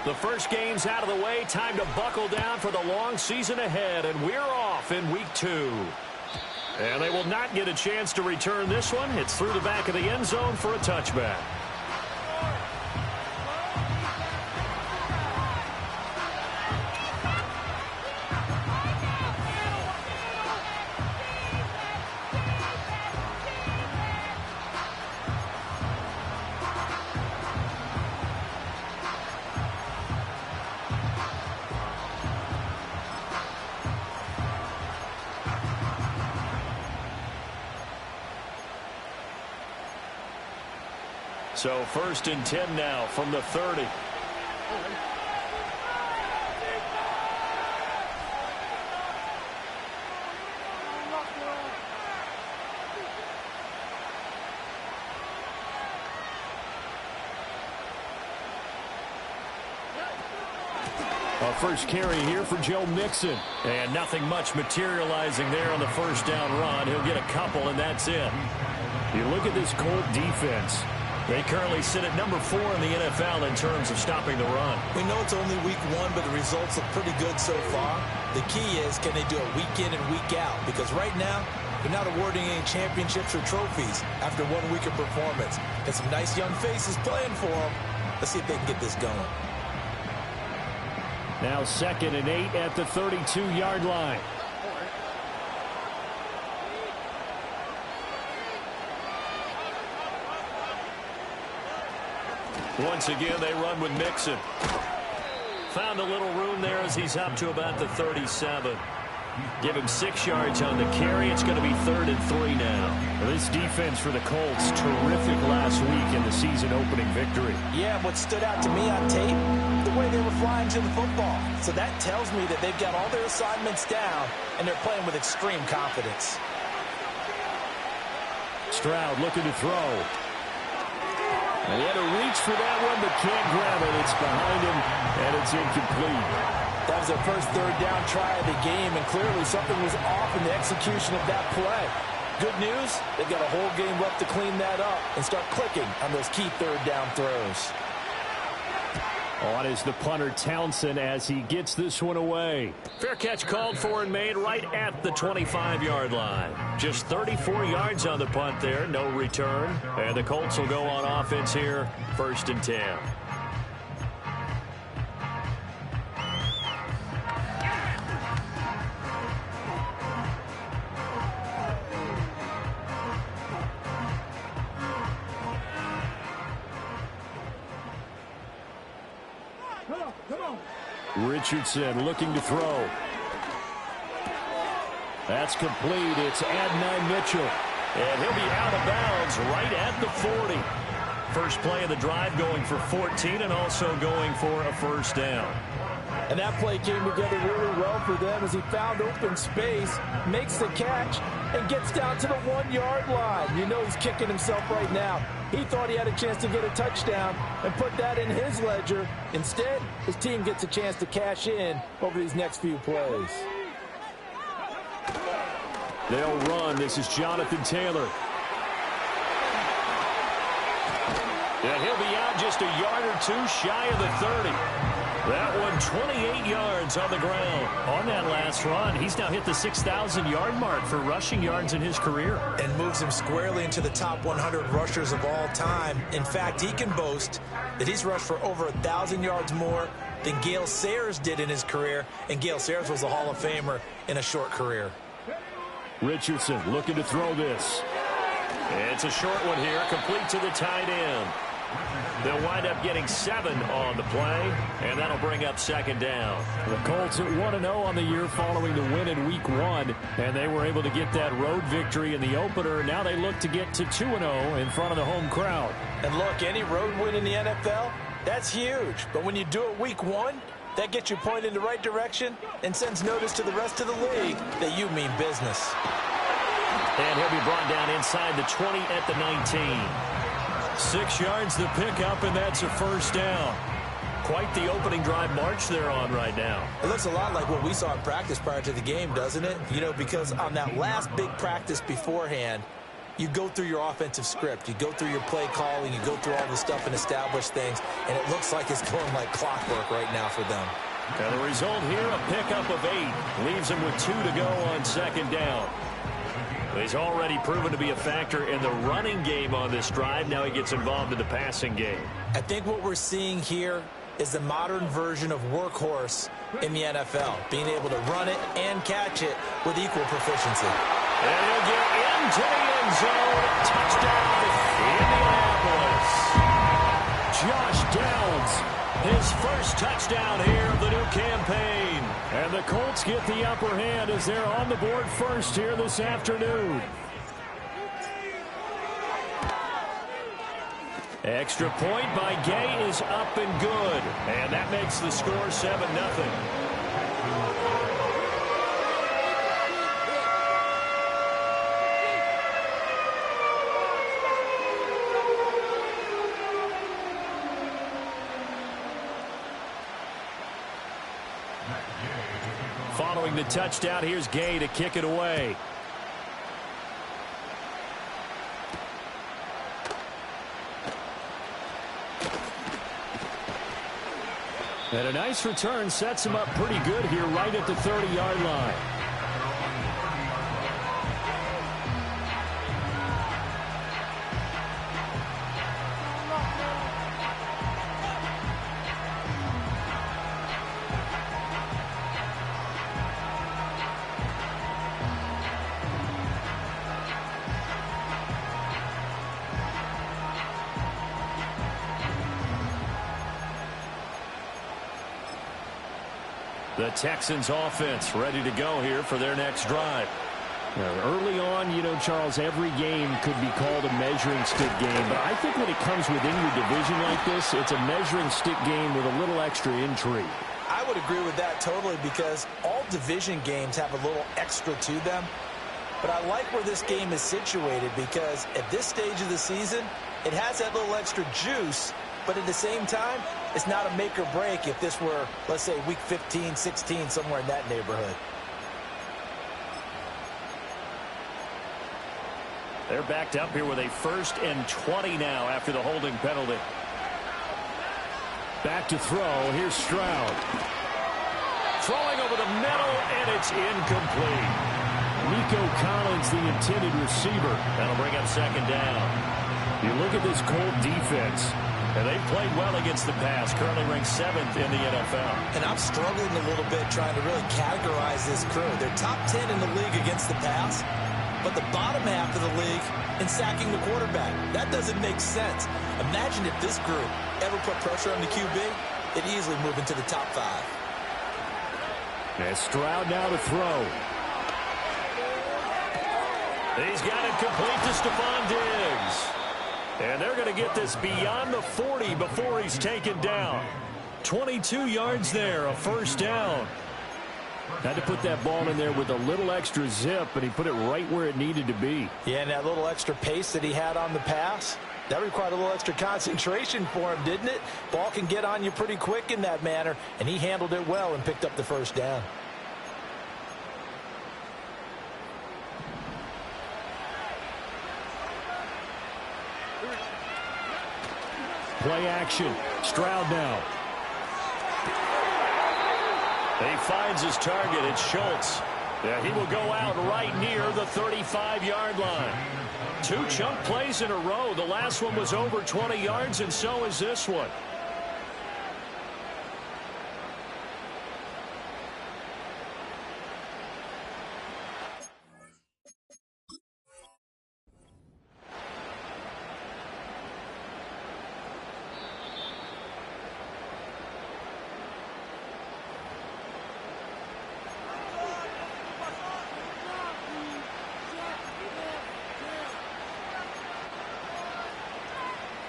The first game's out of the way. Time to buckle down for the long season ahead, and we're off in week 2. And they will not get a chance to return this one. It's through the back of the end zone for a touchback. So 1st and 10 now from the 30. A first carry here for Joe Mixon. And nothing much materializing there on the first down run. He'll get a couple, and that's it. You look at this Colt defense. They currently sit at number 4 in the NFL in terms of stopping the run. We know it's only week 1, but the results look pretty good so far. The key is, can they do it week in and week out? Because right now, they're not awarding any championships or trophies after 1 week of performance. Got some nice young faces playing for them. Let's see if they can get this going. Now 2nd and 8 at the 32-yard line. Once again, they run with Mixon. Found a little room there as he's up to about the 37. Give him 6 yards on the carry. It's going to be 3rd and 3 now. Well, this defense for the Colts, terrific last week in the season-opening victory. Yeah, what stood out to me on tape, the way they were flying to the football. So that tells me that they've got all their assignments down, and they're playing with extreme confidence. Stroud looking to throw. And he had to reach for that one, but can't grab it. It's behind him, and it's incomplete. That was their first 3rd down try of the game, and clearly something was off in the execution of that play. Good news, they've got a whole game left to clean that up and start clicking on those key 3rd down throws. On is the punter Townsend as he gets this one away. Fair catch called for and made right at the 25-yard line. Just 34 yards on the punt there, no return. And the Colts will go on offense here, 1st and 10. Richardson looking to throw. That's complete. It's Adnan Mitchell. And he'll be out of bounds right at the 40. First play of the drive going for 14 and also going for a 1st down. And that play came together really well for them as he found open space, makes the catch, and gets down to the 1-yard line. You know he's kicking himself right now. He thought he had a chance to get a touchdown and put that in his ledger. Instead, his team gets a chance to cash in over these next few plays. They'll run. This is Jonathan Taylor. And he'll be out just a yard or 2 shy of the 30. That one 28 yards on the ground. On that last run, he's now hit the 6,000-yard mark for rushing yards in his career. And moves him squarely into the top 100 rushers of all time. In fact, he can boast that he's rushed for over 1,000 yards more than Gale Sayers did in his career. And Gale Sayers was a Hall of Famer in a short career. Richardson looking to throw this. It's a short one here, complete to the tight end. They'll wind up getting 7 on the play, and that'll bring up 2nd down. The Colts at 1-0 on the year following the win in Week 1, and they were able to get that road victory in the opener. Now they look to get to 2-0 in front of the home crowd. And look, any road win in the NFL, that's huge. But when you do it Week 1, that gets you pointed in the right direction and sends notice to the rest of the league that you mean business. And he'll be brought down inside the 20 at the 19. 6 yards the pickup, and that's a 1st down. Quite the opening drive march they're on right now. It looks a lot like what we saw in practice prior to the game, doesn't it? You know, because on that last big practice beforehand, you go through your offensive script. You go through your play calling. You go through all the stuff and establish things, and it looks like it's going like clockwork right now for them. And the result here, a pickup of 8. Leaves him with 2 to go on second down. He's already proven to be a factor in the running game on this drive. Now he gets involved in the passing game. I think what we're seeing here is the modern version of workhorse in the NFL, being able to run it and catch it with equal proficiency. And he'll get into the end zone. Touchdown, Indianapolis. Josh Downs, his first touchdown here of the new campaign. And the Colts get the upper hand as they're on the board first here this afternoon. Extra point by Gay is up and good. And that makes the score 7-0. Following the touchdown, here's Gay to kick it away. And a nice return sets him up pretty good here right at the 30-yard line. The Texans offense ready to go here for their next drive. Now, early on, you know, Charles, every game could be called a measuring stick game. But I think when it comes within your division like this, it's a measuring stick game with a little extra intrigue. I would agree with that totally because all division games have a little extra to them. But I like where this game is situated because at this stage of the season, it has that little extra juice. But at the same time, it's not a make or break if this were, let's say, week 15, 16, somewhere in that neighborhood. They're backed up here with a 1st and 20 now after the holding penalty. Back to throw. Here's Stroud. Throwing over the middle, and it's incomplete. Nico Collins, the intended receiver. That'll bring up second down. You look at this Colt defense. And they've played well against the pass, currently ranked 7th in the NFL. And I'm struggling a little bit trying to really categorize this crew. They're top 10 in the league against the pass, but the bottom half of the league in sacking the quarterback. That doesn't make sense. Imagine if this group ever put pressure on the QB, they'd easily move into the top 5. And Stroud now to throw. He's got it complete to Stephon Diggs. And they're going to get this beyond the 40 before he's taken down. 22 yards there, a first down. Had to put that ball in there with a little extra zip, and he put it right where it needed to be. Yeah, and that little extra pace that he had on the pass, that required a little extra concentration for him, didn't it? Ball can get on you pretty quick in that manner, and he handled it well and picked up the first down. Play action. Stroud now. He finds his target. It's Schultz. Yeah, he will go out right near the 35-yard line. 2 chunk plays in a row. The last one was over 20 yards, and so is this one.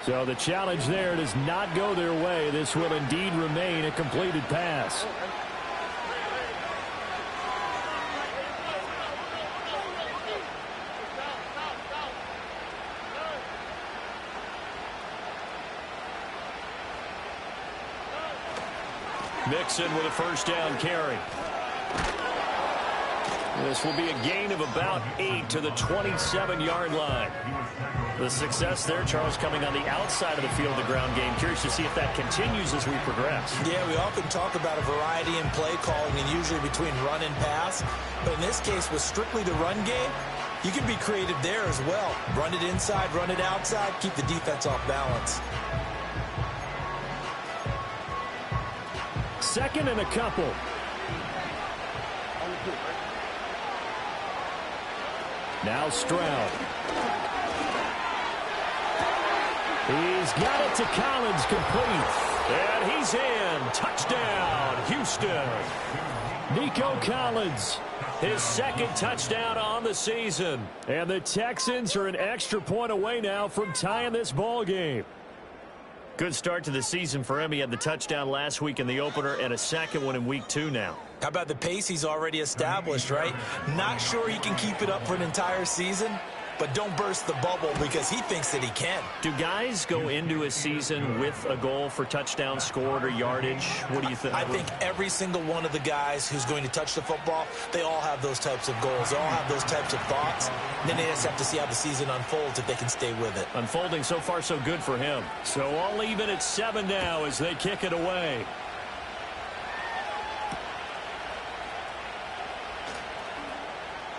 So the challenge there does not go their way. This will indeed remain a completed pass. Mixon with a first down carry. This will be a gain of about 8 to the 27-yard line. The success there, Charles, coming on the outside of the field, the ground game. Curious to see if that continues as we progress. Yeah, we often talk about a variety in play calling and usually between run and pass. But in this case, with strictly the run game, you can be creative there as well. Run it inside, run it outside, keep the defense off balance. Second and a couple. Now Stroud. He's got it to Collins, complete. And he's in. Touchdown, Houston. Nico Collins, his second touchdown on the season. And the Texans are an extra point away now from tying this ball game. Good start to the season for him. He had the touchdown last week in the opener and a second one in week 2 now. How about the pace he's already established, right? Not sure he can keep it up for an entire season, but don't burst the bubble because he thinks that he can. Do guys go into a season with a goal for touchdown scored or yardage? What do you think? I think every single one of the guys who's going to touch the football, they all have those types of goals. They all have those types of thoughts. And then they just have to see how the season unfolds if they can stay with it. Unfolding so far so good for him. So all even at 7 now as they kick it away.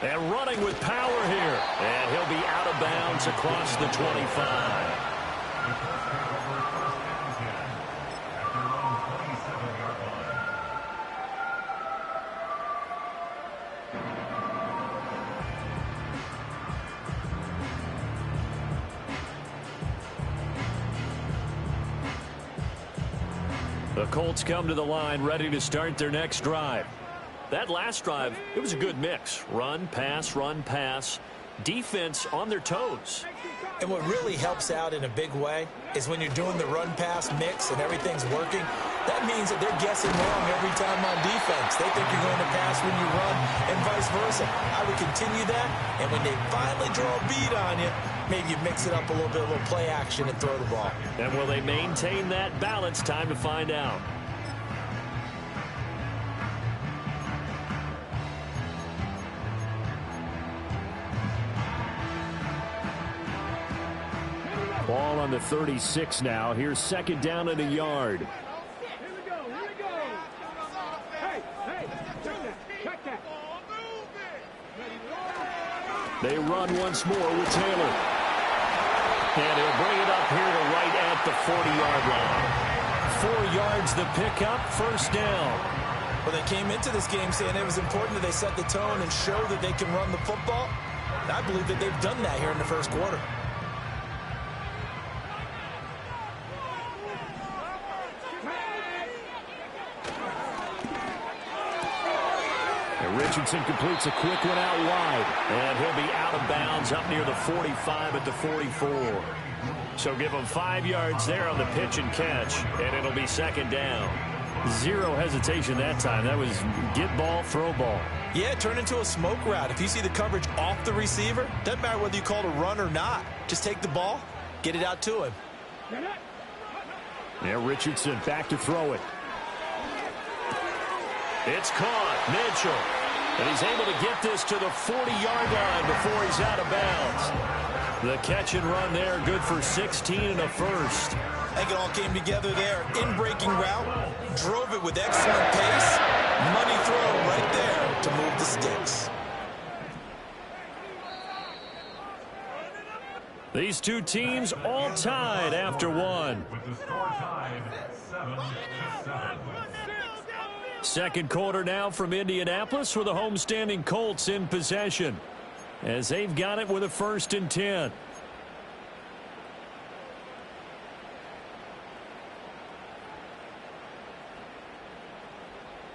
And running with power here. And he'll be out of bounds across the 25. The Colts come to the line ready to start their next drive. That last drive, it was a good mix. Run, pass, defense on their toes. And what really helps out in a big way is when you're doing the run-pass mix and everything's working, that means that they're guessing wrong every time on defense. They think you're going to pass when you run and vice versa. I would continue that, and when they finally draw a bead on you, maybe you mix it up a little bit, a little play action and throw the ball. And will they maintain that balance? Time to find out. Ball on the 36 now. Here's second down and a yard. They run once more with Taylor. And he'll bring it up here to right at the 40-yard line. 4 yards the pickup, first down. Well, they came into this game saying it was important that they set the tone and show that they can run the football. And I believe that they've done that here in the first quarter. Richardson completes a quick one out wide. And he'll be out of bounds up near the 45 at the 44. So give him 5 yards there on the pitch and catch. And it'll be second down. Zero hesitation that time. That was get ball, throw ball. Yeah, turn into a smoke route. If you see the coverage off the receiver, doesn't matter whether you call it a run or not. Just take the ball, get it out to him. Yeah, Richardson back to throw it. It's caught. Mitchell. And he's able to get this to the 40-yard line before he's out of bounds. The catch and run there, good for 16 and a first. I think it all came together there. In-breaking route, drove it with excellent pace. Money throw right there to move the sticks. These two teams all tied after one. Second quarter now from Indianapolis with the homestanding Colts in possession as they've got it with a 1st and 10.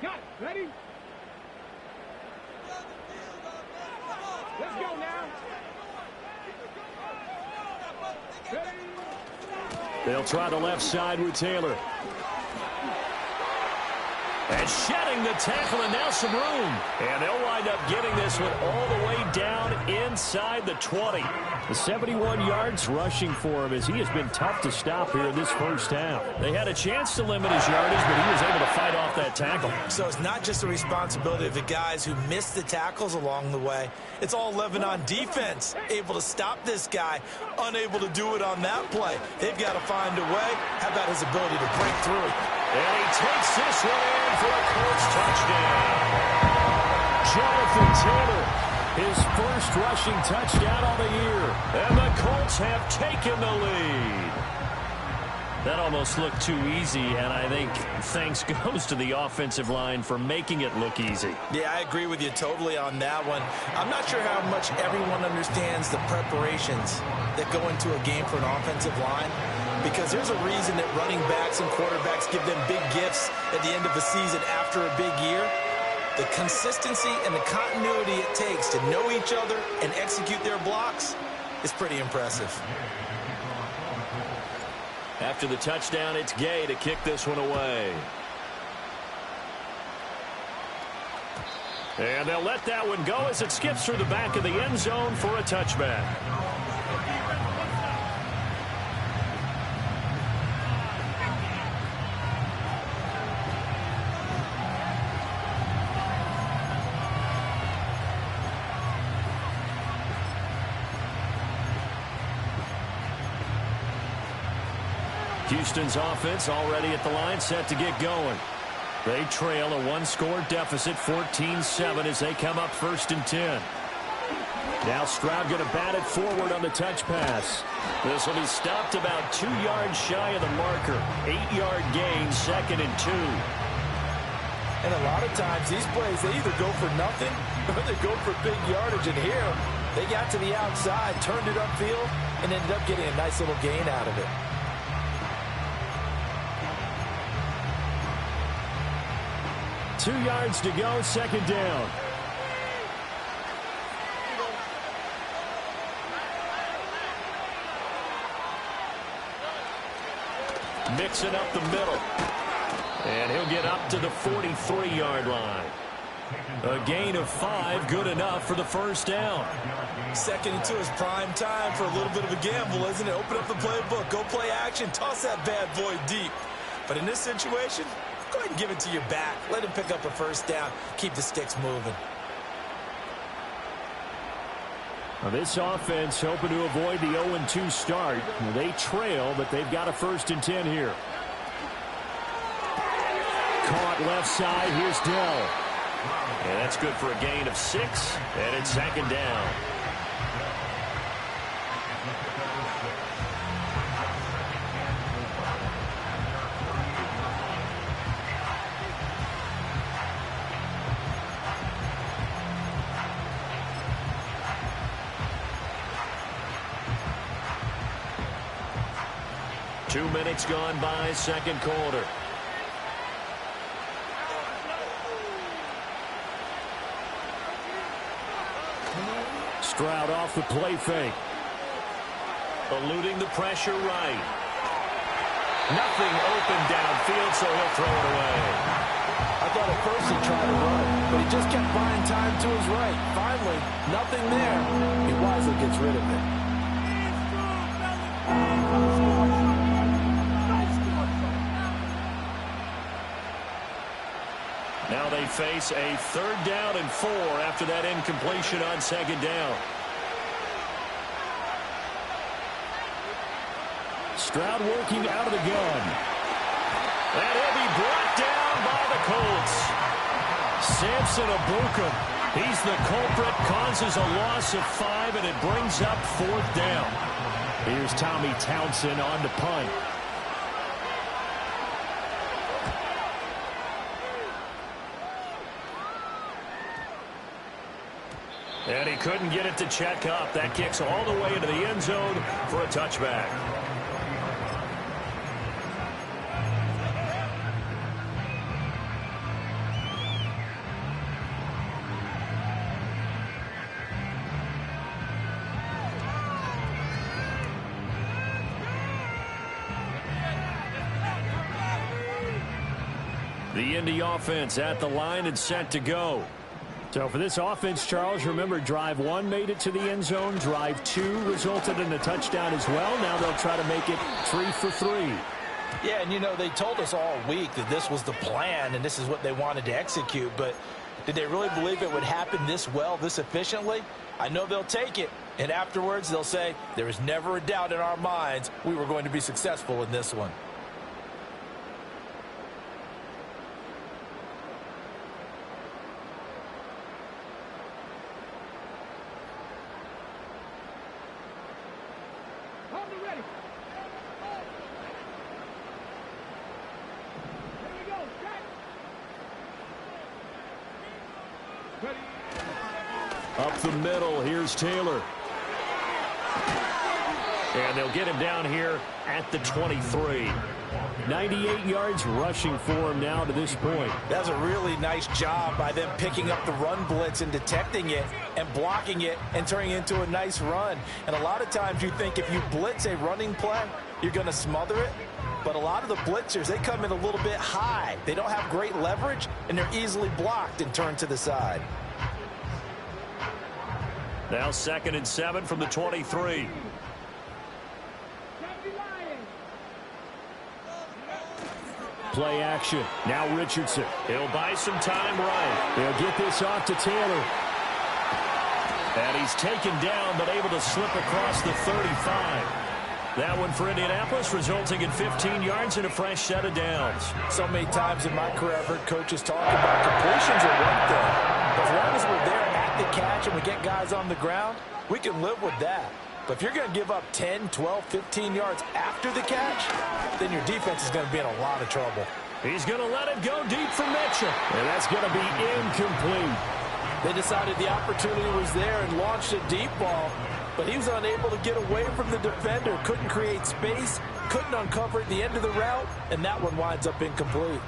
Got it. Ready? Let's go now. Ready? They'll try the left side with Taylor. And shedding the tackle, and now some room. And they'll wind up getting this one all the way down inside the 20. The 71 yards rushing for him as he has been tough to stop here in this first half. They had a chance to limit his yardage, but he was able to fight off that tackle. So it's not just the responsibility of the guys who missed the tackles along the way. It's all 11 on defense, able to stop this guy, unable to do it on that play. They've got to find a way. How about his ability to break through? And he takes this one in for a Colts touchdown. Jonathan Taylor, his first rushing touchdown of the year. And the Colts have taken the lead. That almost looked too easy, and I think thanks goes to the offensive line for making it look easy. Yeah, I agree with you totally on that one. I'm not sure how much everyone understands the preparations that go into a game for an offensive line, because there's a reason that running backs and quarterbacks give them big gifts at the end of the season after a big year. The consistency and the continuity it takes to know each other and execute their blocks is pretty impressive. After the touchdown, it's Gay to kick this one away. And they'll let that one go as it skips through the back of the end zone for a touchback. Houston's offense already at the line, set to get going. They trail a one-score deficit, 14-7, as they come up 1st and 10. Now Stroud going to bat it forward on the touch pass. This will be stopped about 2 yards shy of the marker. 8-yard gain, 2nd and 2. And a lot of times these plays, they either go for nothing or they go for big yardage. And here, they got to the outside, turned it upfield, and ended up getting a nice little gain out of it. Two yards to go, 2nd down. Mixing up the middle. And he'll get up to the 43-yard line. A gain of 5, good enough for the 1st down. 2nd and 2 is prime time for a little bit of a gamble, isn't it? Open up the playbook, go play action, toss that bad boy deep. But in this situation, go ahead and give it to your back. Let him pick up a 1st down. Keep the sticks moving. Now this offense hoping to avoid the 0-2 start. They trail, but they've got a 1st and 10 here. Caught left side. Here's Dell. And that's good for a gain of 6. And it's 2nd down. Two minutes gone by, 2nd quarter. Stroud off the play fake. Eluding the pressure right. Nothing open downfield, so he'll throw it away. I thought at first he tried to run, but he just kept buying time to his right. Finally, nothing there. He wisely gets rid of it. Now they face a 3rd down and 4 after that incompletion on 2nd down. Stroud working out of the gun. And he'll be brought down by the Colts. Samson Abuka, he's the culprit, causes a loss of 5, and it brings up 4th down. Here's Tommy Townsend on the punt. And he couldn't get it to check up. That kicks all the way into the end zone for a touchback. The Indy offense at the line and set to go. So for this offense, Charles, remember, drive 1 made it to the end zone. Drive 2 resulted in a touchdown as well. Now they'll try to make it 3 for 3. Yeah, and you know, they told us all week that this was the plan and this is what they wanted to execute, but did they really believe it would happen this well, this efficiently? I know they'll take it, and afterwards they'll say, there was never a doubt in our minds we were going to be successful in this one. Up the middle, here's Taylor. And they'll get him down here at the 23. 98 yards rushing for him now to this point. That's a really nice job by them picking up the run blitz and detecting it and blocking it and turning it into a nice run. And a lot of times you think if you blitz a running play, you're going to smother it. But a lot of the blitzers, they come in a little bit high. They don't have great leverage, and they're easily blocked and turned to the side. Now 2nd and 7 from the 23. Play action. Now Richardson. He'll buy some time right. They'll get this off to Taylor. And he's taken down, but able to slip across the 35. That one for Indianapolis, resulting in 15 yards and a fresh set of downs. So many times in my career, I've heard coaches talk about completions are one thing. As long as we're there at the catch and we get guys on the ground, we can live with that. But if you're going to give up 10, 12, 15 yards after the catch, then your defense is going to be in a lot of trouble. He's going to let it go deep for Mitchell. And that's going to be incomplete. They decided the opportunity was there and launched a deep ball, but he was unable to get away from the defender, couldn't create space, couldn't uncover at the end of the route, and that one winds up incomplete.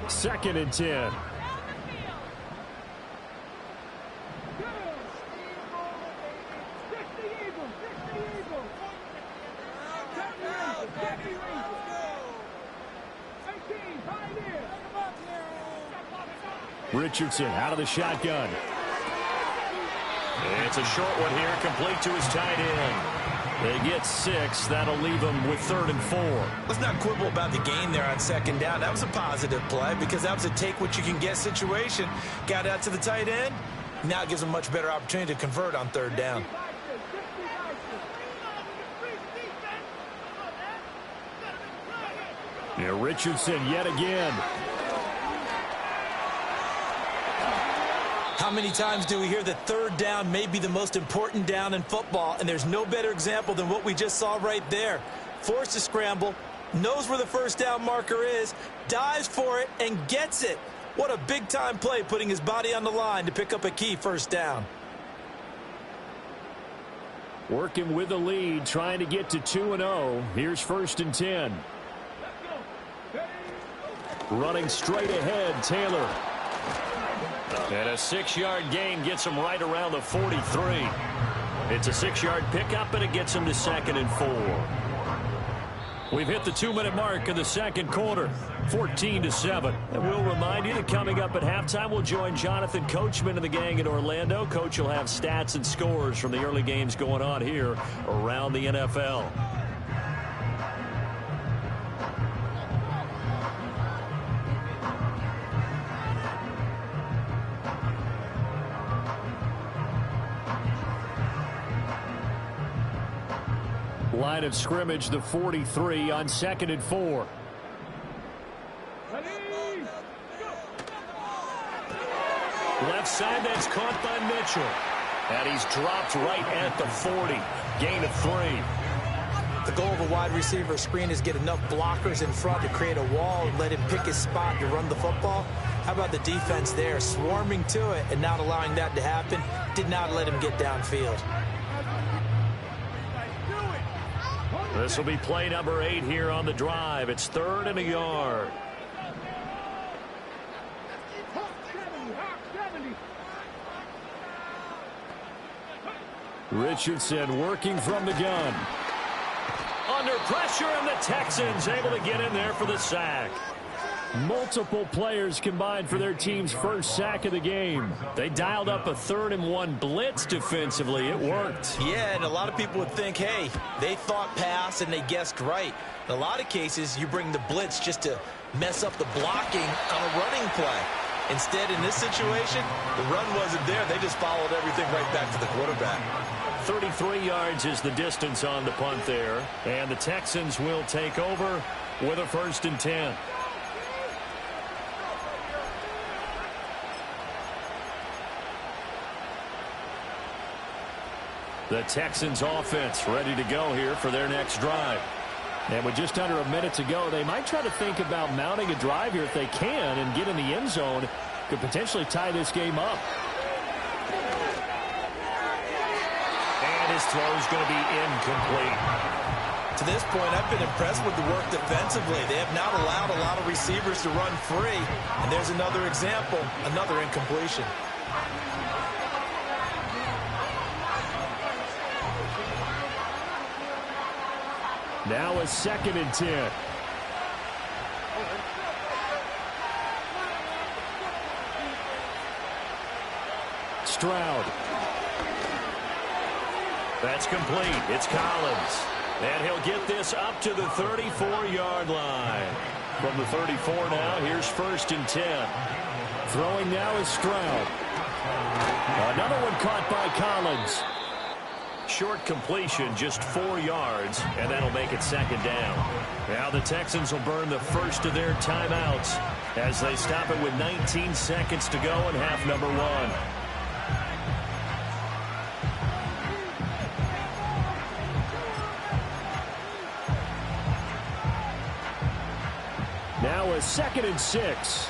Second and 10. Richardson out of the shotgun. It's a short one here, complete to his tight end. They get 6. That'll leave them with 3rd and 4. Let's not quibble about the gain there on 2nd down. That was a positive play because that was a take-what-you-can-get situation. Got out to the tight end. Now it gives them a much better opportunity to convert on 3rd down. Yeah, Richardson yet again. How many times do we hear that 3rd down may be the most important down in football, and there's no better example than what we just saw right there. Forced to scramble, knows where the 1st down marker is, dives for it, and gets it. What a big-time play, putting his body on the line to pick up a key 1st down. Working with the lead, trying to get to 2-0. Here's 1st and 10. Running straight ahead, Taylor. And a 6-yard gain gets him right around the 43. It's a 6-yard pickup, and it gets him to 2nd and 4. We've hit the 2-minute mark in the 2nd quarter, 14-7. And we'll remind you that coming up at halftime, we'll join Jonathan Coachman and the gang in Orlando. Coach will have stats and scores from the early games going on here around the NFL. Line of scrimmage, the 43 on 2nd and 4. Left side, that's caught by Mitchell. And he's dropped right at the 40. Gain of 3. The goal of a wide receiver screen is get enough blockers in front to create a wall and let him pick his spot to run the football. How about the defense there, swarming to it and not allowing that to happen? Did not let him get downfield. This will be play number 8 here on the drive. It's 3rd and a yard. Richardson working from the gun. Under pressure, and the Texans able to get in there for the sack. Multiple players combined for their team's first sack of the game. They dialed up a 3rd and 1 blitz defensively. It worked. Yeah, and a lot of people would think, hey, they thought pass and they guessed right. In a lot of cases, you bring the blitz just to mess up the blocking on a running play. Instead, in this situation, the run wasn't there. They just followed everything right back to the quarterback. 33 yards is the distance on the punt there. And the Texans will take over with a 1st and 10. The Texans offense ready to go here for their next drive. And with just under a minute to go, they might try to think about mounting a drive here if they can and get in the end zone. Could potentially tie this game up. And his throw is going to be incomplete. To this point, I've been impressed with the work defensively. They have not allowed a lot of receivers to run free. And there's another example, another incompletion. Now a 2nd and 10. Stroud. That's complete. It's Collins. And he'll get this up to the 34-yard line. From the 34 now, here's 1st and 10. Throwing now is Stroud. Another one caught by Collins. Short completion, just 4 yards, and that'll make it 2nd down. Now the Texans will burn the first of their timeouts as they stop it with 19 seconds to go in half number 1. Now a 2nd and 6.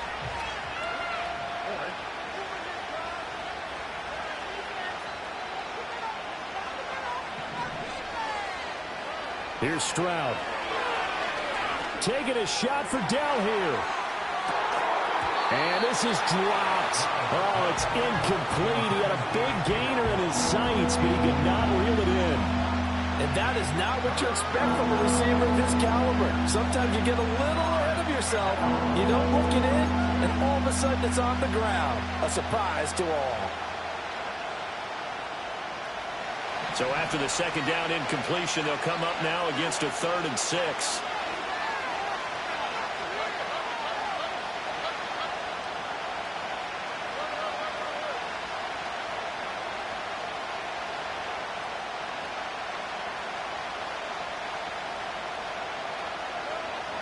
Here's Stroud. Taking a shot for down here. And this is dropped. Oh, it's incomplete. He had a big gainer in his sights, but he could not reel it in. And that is not what you expect from a receiver of his caliber. Sometimes you get a little ahead of yourself. You don't look it in, and all of a sudden it's on the ground. A surprise to all. So after the 2nd down incompletion, they'll come up now against a 3rd and 6.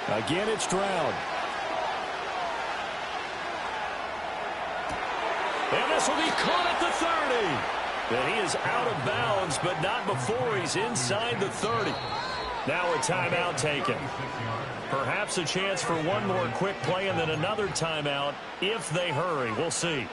Again, it's Stroud. And this will be caught at the 30. And he is out of bounds, but not before he's inside the 30. Now a timeout taken. Perhaps a chance for one more quick play and then another timeout if they hurry. We'll see.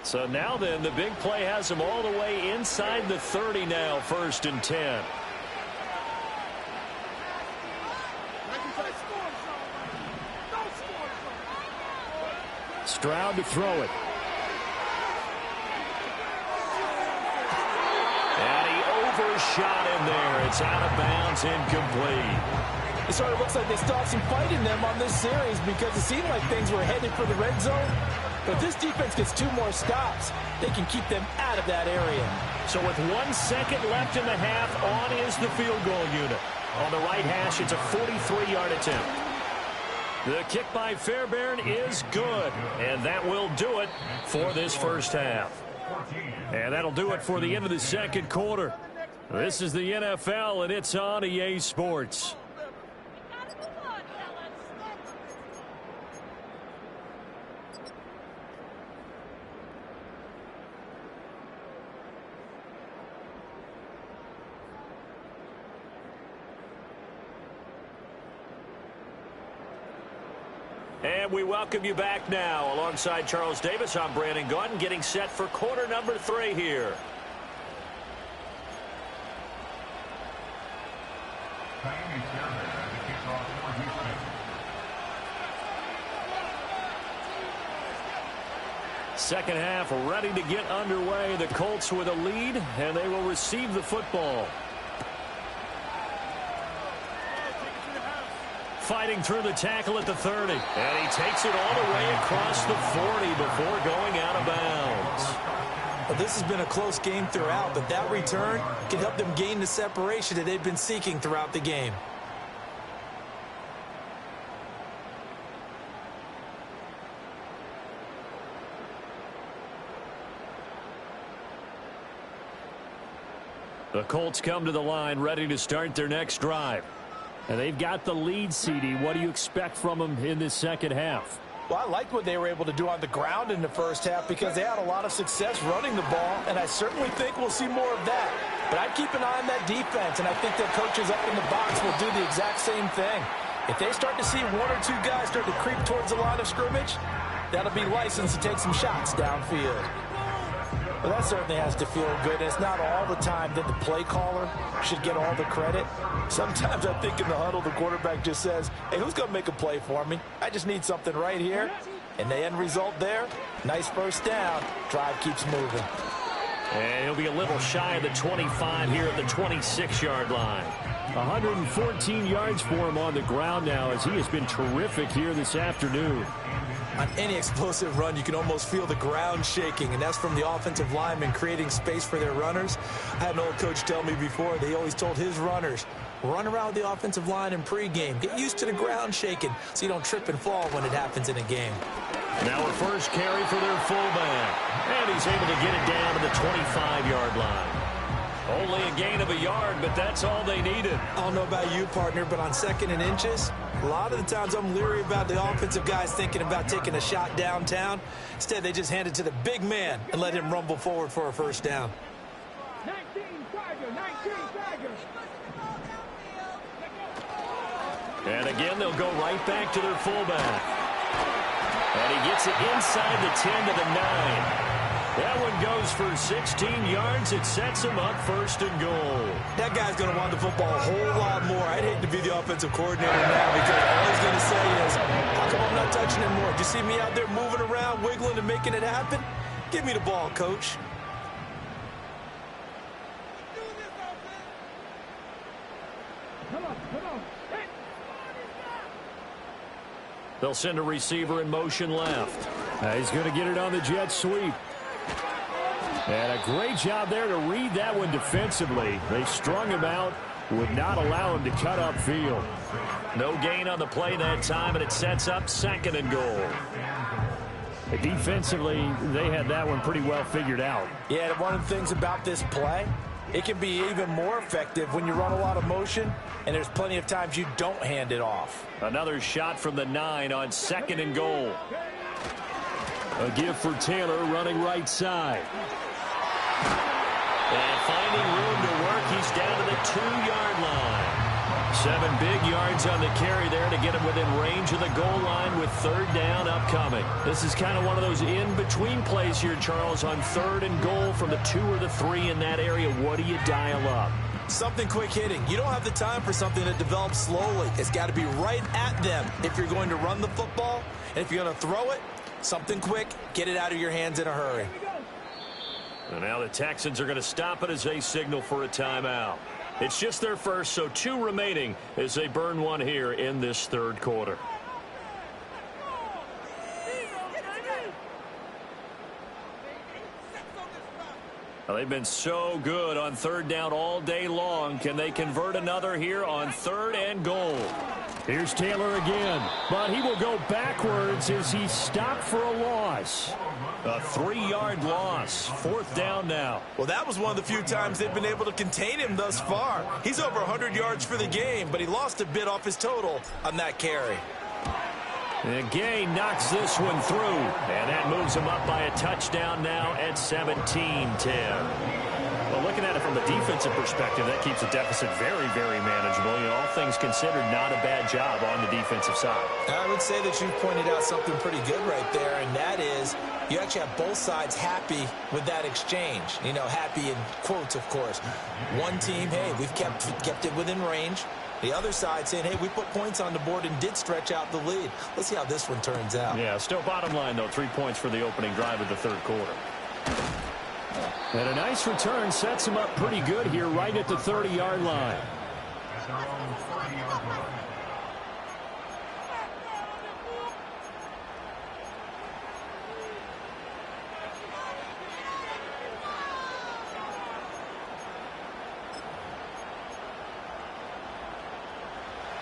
So now then, the big play has him all the way inside the 30 now, 1st and 10. Stroud to throw it. And he overshot him there. It's out of bounds, incomplete. It sort of looks like they still have some fight in them on this series because it seemed like things were headed for the red zone. But if this defense gets 2 more stops, they can keep them out of that area. So with 1 second left in the half, on is the field goal unit. On the right hash, it's a 43-yard attempt. The kick by Fairbairn is good, and that will do it for this first half. And that'll do it for the end of the 2nd quarter. This is the NFL, and it's on EA Sports. And we welcome you back now. Alongside Charles Davis, I'm Brandon Gaudin, getting set for quarter number 3 here. Second half ready to get underway. The Colts with a lead, and they will receive the football. Fighting through the tackle at the 30. And he takes it all the way across the 40 before going out of bounds. Well, this has been a close game throughout, but that return can help them gain the separation that they've been seeking throughout the game. The Colts come to the line ready to start their next drive. And they've got the lead, CD. What do you expect from them in this second half? Well, I liked what they were able to do on the ground in the first half because they had a lot of success running the ball, and I certainly think we'll see more of that. But I'd keep an eye on that defense, and I think that coaches up in the box will do the exact same thing. If they start to see one or two guys start to creep towards the line of scrimmage, that'll be license to take some shots downfield. Well, that certainly has to feel good. It's not all the time that the play caller should get all the credit. Sometimes I think in the huddle, the quarterback just says, hey, who's going to make a play for me? I just need something right here. And the end result there, nice first down. Drive keeps moving. And he'll be a little shy of the 25 here at the 26-yard line. 114 yards for him on the ground now as he has been terrific here this afternoon. On any explosive run, you can almost feel the ground shaking, and that's from the offensive linemen creating space for their runners. I had an old coach tell me before, they always told his runners, run around the offensive line in pregame. Get used to the ground shaking so you don't trip and fall when it happens in a game. Now a first carry for their fullback. And he's able to get it down to the 25-yard line. Only a gain of a yard, but that's all they needed. I don't know about you, partner, but on 2nd and inches, a lot of the times I'm leery about the offensive guys thinking about taking a shot downtown. Instead, they just hand it to the big man and let him rumble forward for a first down. 19 Tigers. And again, they'll go right back to their fullback. And he gets it inside the 10 to the 9. That one goes for 16 yards. It sets him up 1st and goal. That guy's going to want the football a whole lot more. I'd hate to be the offensive coordinator now because all he's going to say is, how come I'm not touching it more? Do you see me out there moving around, wiggling, and making it happen? Give me the ball, coach. Come on. Hey. They'll send a receiver in motion left. He's going to get it on the jet sweep. And a great job there to read that one defensively. They strung him out, would not allow him to cut upfield. No gain on the play that time, and it sets up 2nd and goal. Defensively, they had that one pretty well figured out. Yeah, one of the things about this play, it can be even more effective when you run a lot of motion, and there's plenty of times you don't hand it off. Another shot from the 9 on 2nd and goal. A give for Taylor running right side. And finding room to work, he's down to the 2-yard line. 7 big yards on the carry there to get him within range of the goal line with 3rd down upcoming. This is kind of one of those in-between plays here, Charles, on 3rd and goal from the 2 or the 3 in that area. What do you dial up? Something quick hitting. You don't have the time for something that develops slowly. It's got to be right at them if you're going to run the football. And if you're going to throw it, something quick, get it out of your hands in a hurry. And now the Texans are going to stop it as they signal for a timeout. It's just their first, so 2 remaining as they burn one here in this 3rd quarter. Well, they've been so good on 3rd down all day long. Can they convert another here on 3rd and goal? Here's Taylor again, but he will go backwards as he stopped for a loss. A 3-yard loss. 4th down now. Well, that was one of the few times they've been able to contain him thus far. He's over 100 yards for the game, but he lost a bit off his total on that carry. And Gay knocks this one through, and that moves him up by a touchdown now at 17-10. So looking at it from a defensive perspective, that keeps the deficit very, very manageable. You know, all things considered, not a bad job on the defensive side. I would say that you've pointed out something pretty good right there, and that is you actually have both sides happy with that exchange. You know, happy in quotes, of course. One team, hey, we've kept it within range. The other side saying, hey, we put points on the board and did stretch out the lead. Let's see how this one turns out. Yeah, still bottom line, though, 3 points for the opening drive of the third quarter. And a nice return sets him up pretty good here right at the 30-yard line.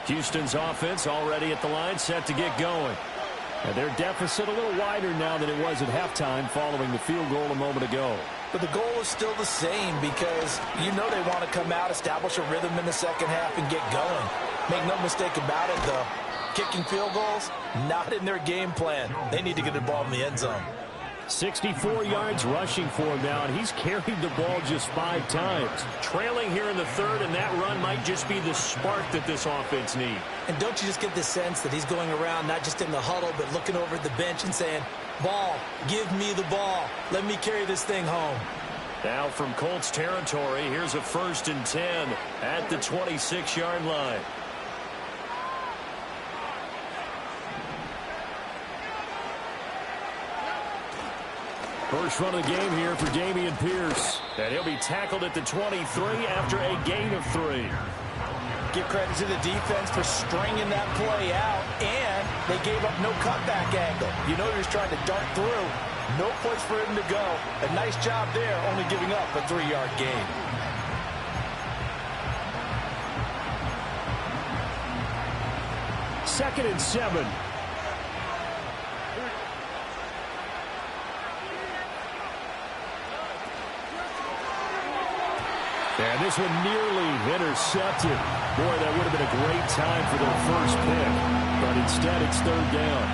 Houston's offense already at the line, set to get going. And their deficit a little wider now than it was at halftime following the field goal a moment ago. But the goal is still the same because you know they want to come out, establish a rhythm in the second half, and get going. Make no mistake about it, though. Kicking field goals, not in their game plan. They need to get the ball in the end zone. 64 yards rushing for him now, and he's carried the ball just 5 times. Trailing here in the third, and that run might just be the spark that this offense needs. And don't you just get the sense that he's going around not just in the huddle, but looking over at the bench and saying, ball, give me the ball. Let me carry this thing home. Now from Colts territory, here's a 1st and 10 at the 26-yard line. First run of the game here for Dameon Pierce. And he'll be tackled at the 23 after a gain of 3. Give credit to the defense for stringing that play out, and they gave up no cutback angle. You know he was trying to dart through. No place for him to go. A nice job there, only giving up a 3-yard gain. Second and 7. And this one nearly intercepted. Boy, that would have been a great time for their first pick. But instead, it's third down.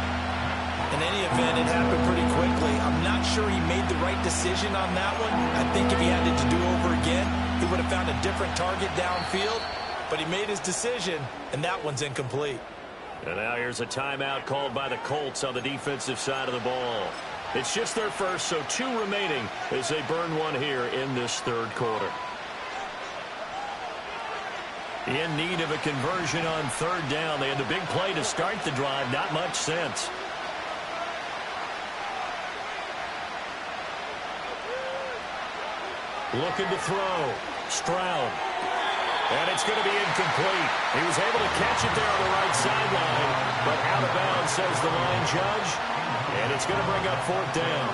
In any event, it happened pretty quickly. I'm not sure he made the right decision on that one. I think if he had it to do over again, he would have found a different target downfield. But he made his decision, and that one's incomplete. And now here's a timeout called by the Colts on the defensive side of the ball. It's just their first, so 2 remaining as they burn one here in this third quarter. In need of a conversion on third down. They had the big play to start the drive. Not much sense. Looking to throw. Stroud. And it's going to be incomplete. He was able to catch it there on the right sideline, but out of bounds, says the line judge. And it's going to bring up 4th down.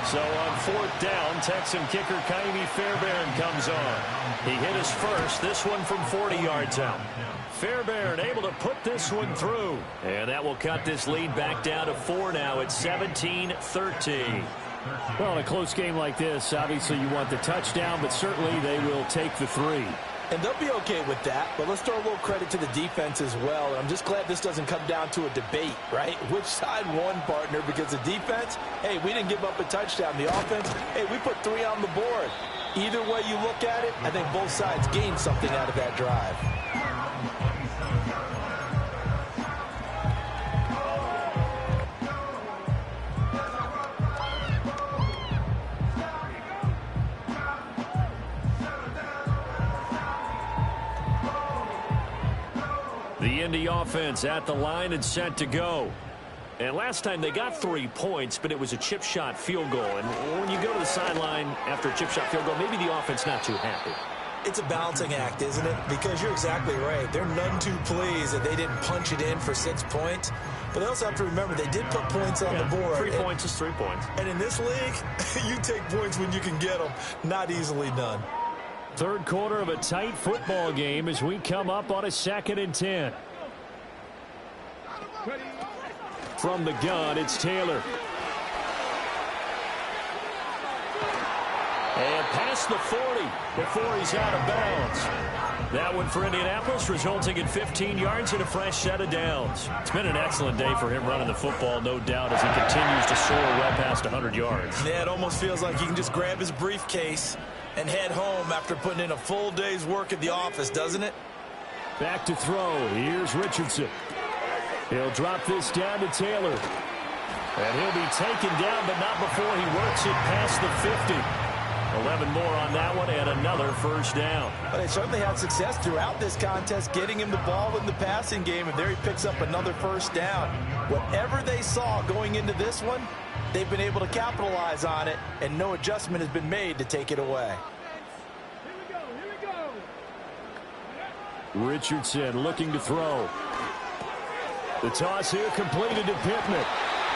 So on 4th down, Texan kicker Kaimi Fairbairn comes on. He hit his first, this one from 40 yards out. Fairbairn able to put this one through. And that will cut this lead back down to 4 now at 17-13. Well, in a close game like this, obviously you want the touchdown, but certainly they will take the 3. And they'll be okay with that, but let's throw a little credit to the defense as well. I'm just glad this doesn't come down to a debate, right? Which side won, partner? Because the defense, hey, we didn't give up a touchdown. The offense, hey, we put 3 on the board. Either way you look at it, I think both sides gained something out of that drive. The Indy offense at the line and set to go. And last time they got 3 points, but it was a chip shot field goal. And when you go to the sideline after a chip shot field goal, maybe the offense not too happy. It's a balancing act, isn't it? Because you're exactly right. They're none too pleased that they didn't punch it in for 6 points. But they also have to remember they did put points on the board. 3 points is 3 points. And in this league, you take points when you can get them. Not easily done. Third quarter of a tight football game as we come up on a 2nd and 10. From the gun, it's Taylor. And past the 40 before he's out of bounds. That one for Indianapolis, resulting in 15 yards and a fresh set of downs. It's been an excellent day for him running the football, no doubt, as he continues to soar well past 100 yards. Yeah, it almost feels like he can just grab his briefcase and head home after putting in a full day's work at the office, doesn't it? Back to throw. Here's Richardson. He'll drop this down to Taylor. And he'll be taken down, but not before he works it past the 50. 11 more on that one and another first down. Well, they certainly had success throughout this contest getting him the ball in the passing game, and there he picks up another first down. Whatever they saw going into this one, they've been able to capitalize on it, and no adjustment has been made to take it away. Here we go. Richardson looking to throw. The toss here completed to Pittman.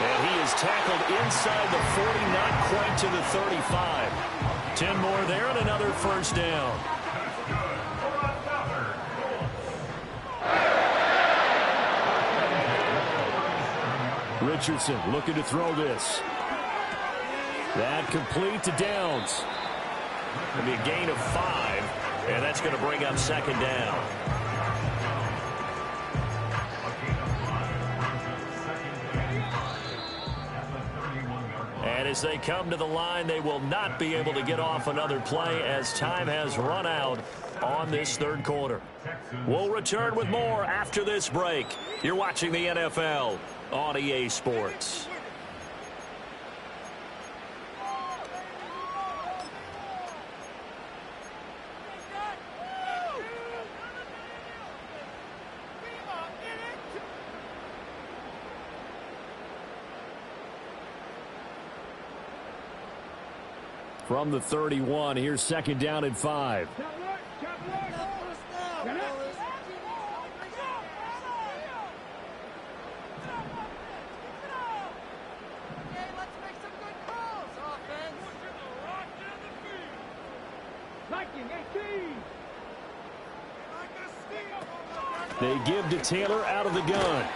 And he is tackled inside the 40, not quite to the 35. 10 more there and another first down. Richardson looking to throw this. That complete to Downs. It'll be a gain of 5, and that's going to bring up second down. And as they come to the line, they will not be able to get off another play as time has run out on this third quarter. We'll return with more after this break. You're watching the NFL on EA Sports. From the 31, here's second down and 5. They give to Taylor out of the gun.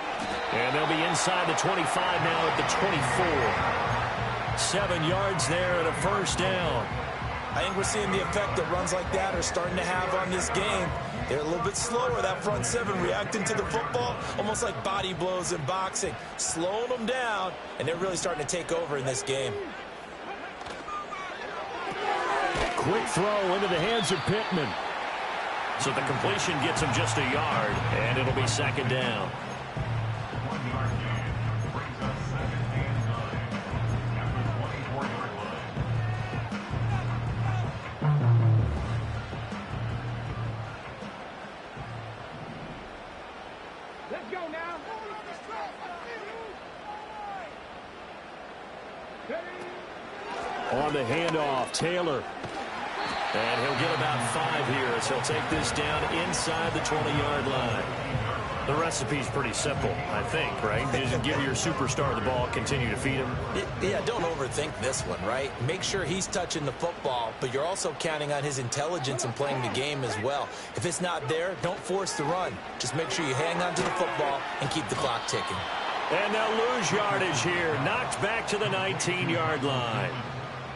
And they'll be inside the 25 now at the 24. 7 yards there and a first down. I think we're seeing the effect that runs like that are starting to have on this game. They're a little bit slower, that front seven, reacting to the football, almost like body blows in boxing, slowing them down, and they're really starting to take over in this game. Quick throw into the hands of Pittman. So the completion gets him just a yard, and it'll be second down. Let's go now. On the handoff, Taylor. And he'll get about 5 here as he'll take this down inside the 20-yard line. The recipe's pretty simple, I think, right? Just give your superstar the ball, continue to feed him. Yeah, don't overthink this one, right? Make sure he's touching the football, but you're also counting on his intelligence in playing the game as well. If it's not there, don't force the run. Just make sure you hang on to the football and keep the clock ticking. And they'll lose yardage here, knocked back to the 19-yard line.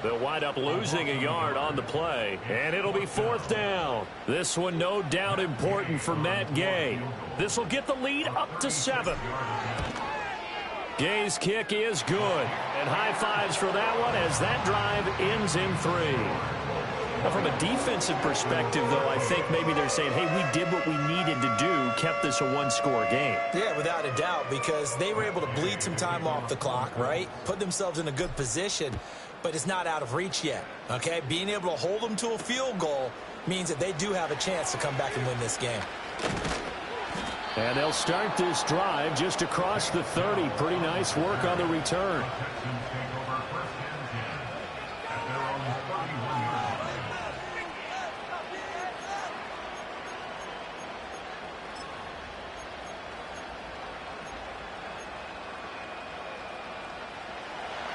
They'll wind up losing a yard on the play, and it'll be fourth down. This one no doubt important for Matt Gay. This will get the lead up to 7. Gay's kick is good, and high fives for that one as that drive ends in 3. Now, from a defensive perspective, though, I think maybe they're saying, hey, we did what we needed to do, kept this a one-score game. Yeah, without a doubt, because they were able to bleed some time off the clock, right? Put themselves in a good position, but it's not out of reach yet, okay? Being able to hold them to a field goal means that they do have a chance to come back and win this game. And they'll start this drive just across the 30. Pretty nice work on the return.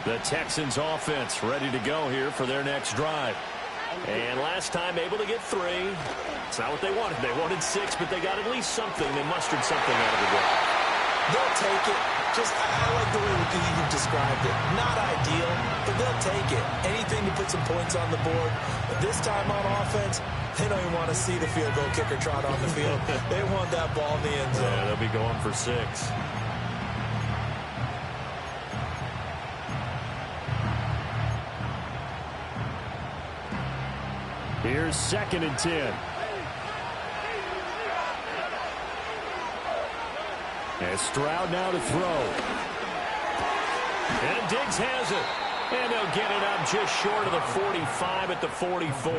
The Texans offense ready to go here for their next drive. And last time able to get 3. It's not what they wanted. They wanted 6, but they got at least something. They mustered something out of the game. They'll take it. I like the way you described it. Not ideal, but they'll take it. Anything to put some points on the board. But this time on offense, they don't even want to see the field goal kicker trot on the field. They want that ball in the end zone. Yeah, they'll be going for 6. Here's 2nd and 10. And Stroud now to throw. And Diggs has it. And they'll get it up just short of the 45 at the 44.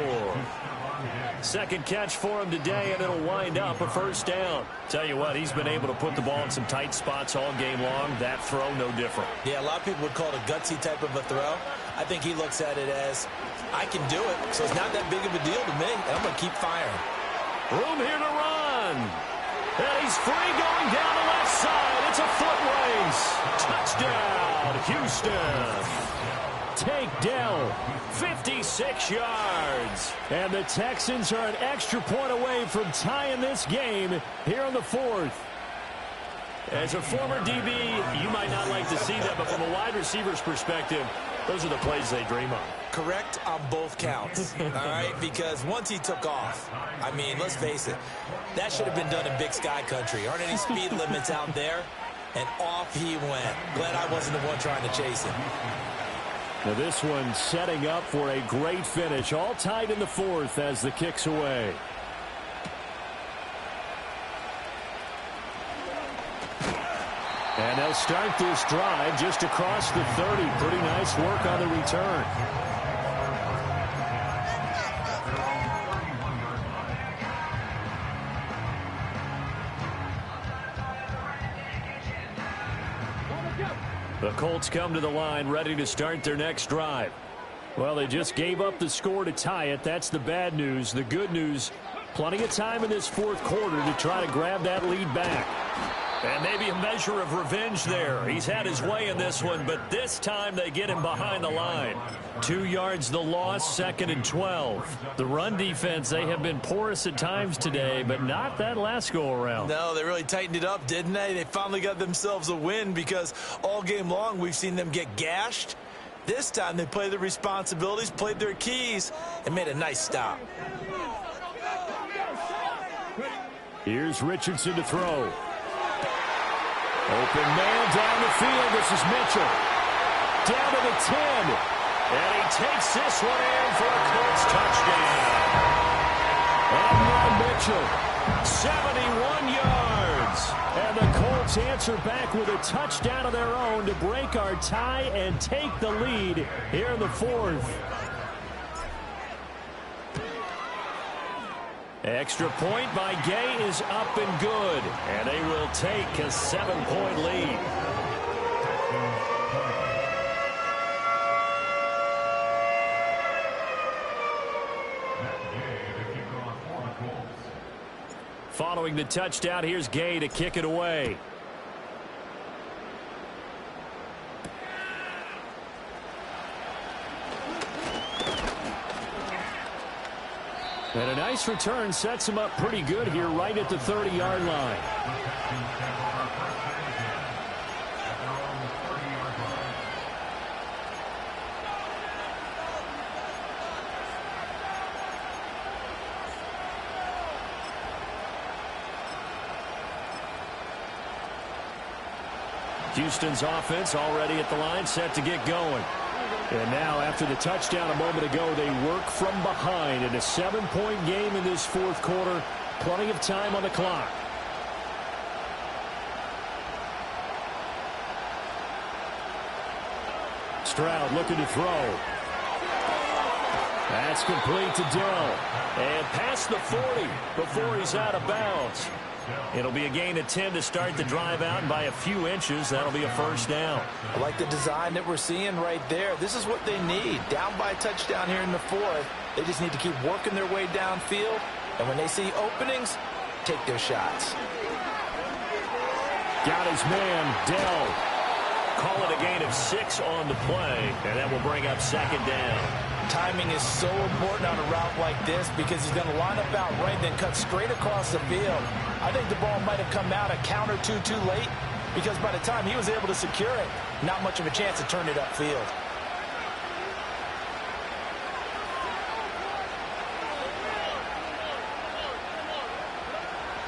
Second catch for him today, and it'll wind up a first down. Tell you what, he's been able to put the ball in some tight spots all game long. That throw, no different. Yeah, a lot of people would call it a gutsy type of a throw. I think he looks at it as, I can do it, so it's not that big of a deal to me, and I'm going to keep firing. Room here to run. And he's free going down the left side. It's a foot race. Touchdown, Houston. Takedown. 56 yards. And the Texans are an extra point away from tying this game here in the 4th. As a former DB, you might not like to see that, but from a wide receiver's perspective, those are the plays they dream of. Correct on both counts, all right? Because once he took off, I mean, let's face it, that should have been done in Big Sky Country. Aren't any speed limits out there? And off he went. Glad I wasn't the one trying to chase him. Now this one setting up for a great finish. All tied in the 4th as the kick's away. And they'll start this drive just across the 30. Pretty nice work on the return. The Colts come to the line ready to start their next drive. Well, they just gave up the score to tie it. That's the bad news. The good news, plenty of time in this 4th quarter to try to grab that lead back. And maybe a measure of revenge there. He's had his way in this one, but this time they get him behind the line. 2 yards the loss, 2nd and 12. The run defense, they have been porous at times today, but not that last go-around. No, they really tightened it up, didn't they? They finally got themselves a win because all game long we've seen them get gashed. This time they played their responsibilities, played their keys, and made a nice stop. Here's Richardson to throw. Open man down the field. This is Mitchell. Down to the 10. And he takes this one in for a Colts touchdown. And now Mitchell. 71 yards. And the Colts answer back with a touchdown of their own to break our tie and take the lead here in the 4th. Extra point by Gay is up and good. And they will take a 7-point lead. Following the touchdown, here's Gay to kick it away. And a nice return sets him up pretty good here right at the 30-yard line. Houston's offense already at the line, set to get going. And now, after the touchdown a moment ago, they work from behind in a 7-point game in this 4th quarter. Plenty of time on the clock. Stroud looking to throw. That's complete to Dell. And past the 40 before he's out of bounds. It'll be a gain of 10 to start the drive out, and by a few inches, that'll be a first down. I like the design that we're seeing right there. This is what they need. Down by a touchdown here in the 4th. They just need to keep working their way downfield. And when they see openings, take their shots. Got his man, Dell. Call it a gain of 6 on the play, and that will bring up 2nd down. Timing is so important on a route like this because he's going to line up out right, then cut straight across the field. I think the ball might have come out a count or two too late because by the time he was able to secure it, not much of a chance to turn it upfield.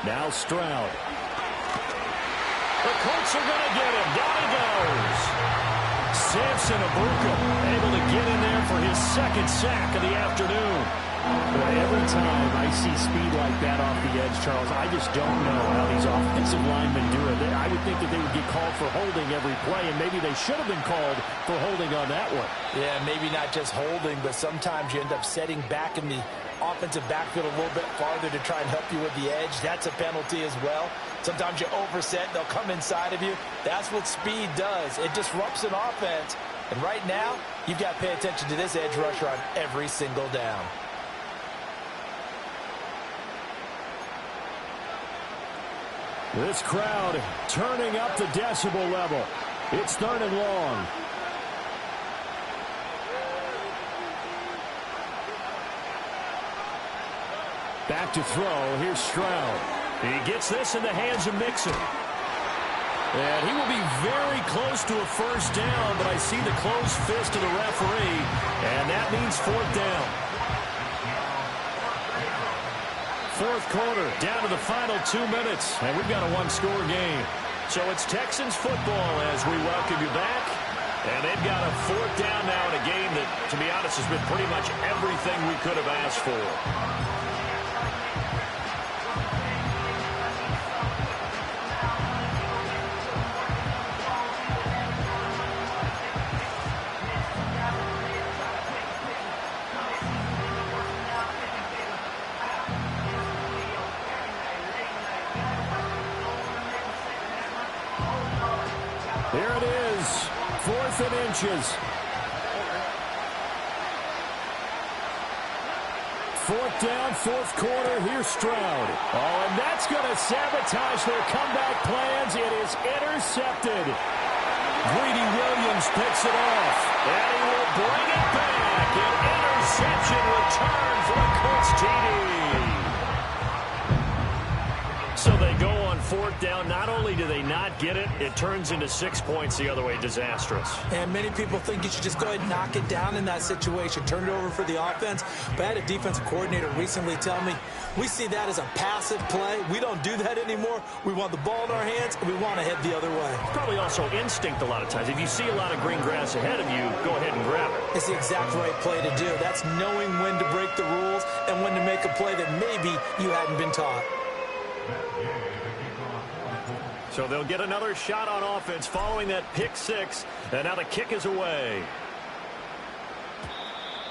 Now Stroud. The Colts are going to get him. Down he goes. Samson Abuka able to get in there for his 2nd sack of the afternoon. time I see speed like that off the edge, Charles, I just don't know how these offensive linemen do it. I would think that they would get called for holding every play, and maybe they should have been called for holding on that one. Yeah, maybe not just holding, but sometimes you end up setting back in the offensive backfield a little bit farther to try and help you with the edge. That's a penalty as well. Sometimes you overset, they'll come inside of you. That's what speed does. It disrupts an offense. And right now, you've got to pay attention to this edge rusher on every single down. This crowd turning up the decibel level. It's 3rd and long. Back to throw. Here's Stroud. He gets this in the hands of Mixon. And he will be very close to a first down, but I see the closed fist of the referee, and that means 4th down. 4th quarter, down to the final 2 minutes, and we've got a one-score game. So it's Texans football as we welcome you back. And they've got a 4th down now in a game that, to be honest, has been pretty much everything we could have asked for. Here it is, 4th and inches. 4th down, 4th quarter. Here's Stroud. Oh, and that's going to sabotage their comeback plans. It is intercepted. Greedy Williams picks it off. And he will bring it back. An interception return for a Colts TD. So they go on 4th down. Not only do they not get it, it turns into 6 points the other way. Disastrous. And many people think you should just go ahead and knock it down in that situation. Turn it over for the offense. But I had a defensive coordinator recently tell me, we see that as a passive play. We don't do that anymore. We want the ball in our hands, and we want to head the other way. Probably also instinct a lot of times. If you see a lot of green grass ahead of you, go ahead and grab it. It's the exact right play to do. That's knowing when to break the rules and when to make a play that maybe you hadn't been taught. So they'll get another shot on offense following that pick 6. And now the kick is away.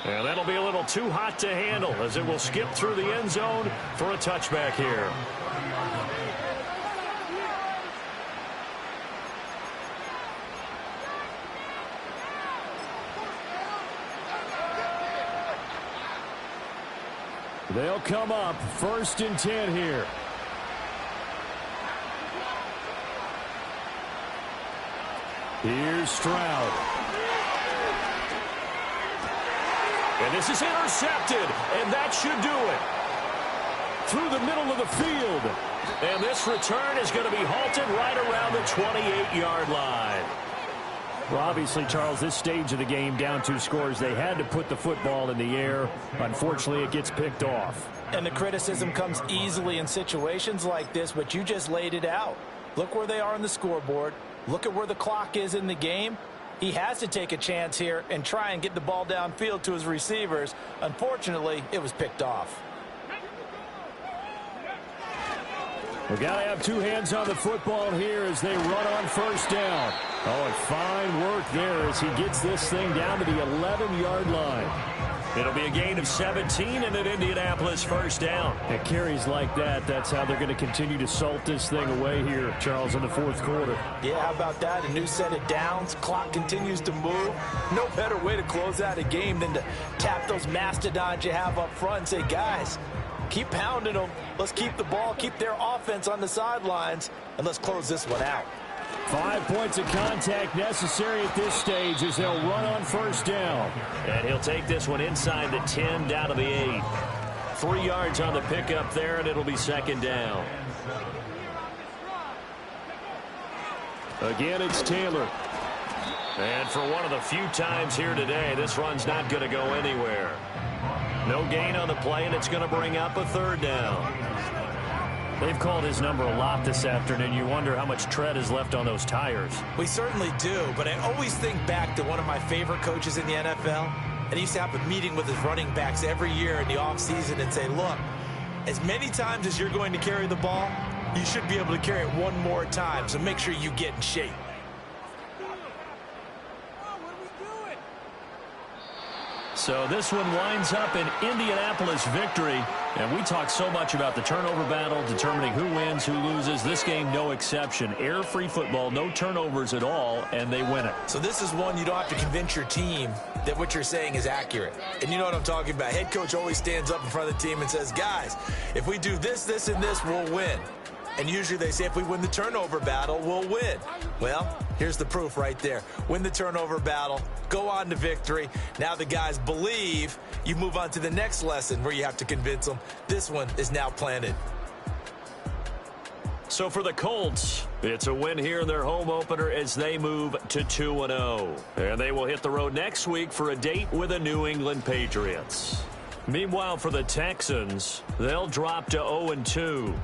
And that'll be a little too hot to handle as it will skip through the end zone for a touchback here. They'll come up 1st and 10 here. Here's Stroud. And this is intercepted, and that should do it. Through the middle of the field. And this return is going to be halted right around the 28-yard line. Well, obviously, Charles, this stage of the game, down 2 scores, they had to put the football in the air. Unfortunately, it gets picked off. And the criticism comes easily in situations like this, but you just laid it out. Look where they are on the scoreboard. Look at where the clock is in the game. He has to take a chance here and try and get the ball downfield to his receivers. Unfortunately, it was picked off. We've got to have 2 hands on the football here as they run on 1st down. Oh, and fine work there as he gets this thing down to the 11-yard line. It'll be a gain of 17 and an Indianapolis 1st down. At carries like that, that's how they're going to continue to salt this thing away here, Charles, in the 4th quarter. Yeah, how about that? A new set of downs. Clock continues to move. No better way to close out a game than to tap those mastodons you have up front and say, guys, keep pounding them. Let's keep the ball, keep their offense on the sidelines, and let's close this one out. 5 points of contact necessary at this stage as they'll run on 1st down. And he'll take this one inside the 10 down to the 8. 3 yards on the pickup there, and it'll be 2nd down. Again, it's Taylor. And for one of the few times here today, this run's not going to go anywhere. No gain on the play, and it's going to bring up a 3rd down. They've called his number a lot this afternoon. You wonder how much tread is left on those tires. We certainly do, but I always think back to one of my favorite coaches in the NFL, And he used to have a meeting with his running backs every year in the offseason and say, look, as many times as you're going to carry the ball, you should be able to carry it one more time, so make sure you get in shape. So this one winds up in Indianapolis victory. And we talk so much about the turnover battle, determining who wins, who loses. This game, no exception. Air-free football, no turnovers at all, and they win it. So this is one you don't have to convince your team that what you're saying is accurate. And you know what I'm talking about. Head coach always stands up in front of the team and says, guys, if we do this, this, and this, we'll win. And usually they say if we win the turnover battle, we'll win. Well, here's the proof right there. Win the turnover battle, go on to victory. Now the guys believe. You move on to the next lesson where you have to convince them. This one is now planted. So for the Colts, it's a win here in their home opener as they move to 2-0. And they will hit the road next week for a date with the New England Patriots. Meanwhile, for the Texans, they'll drop to 0-2.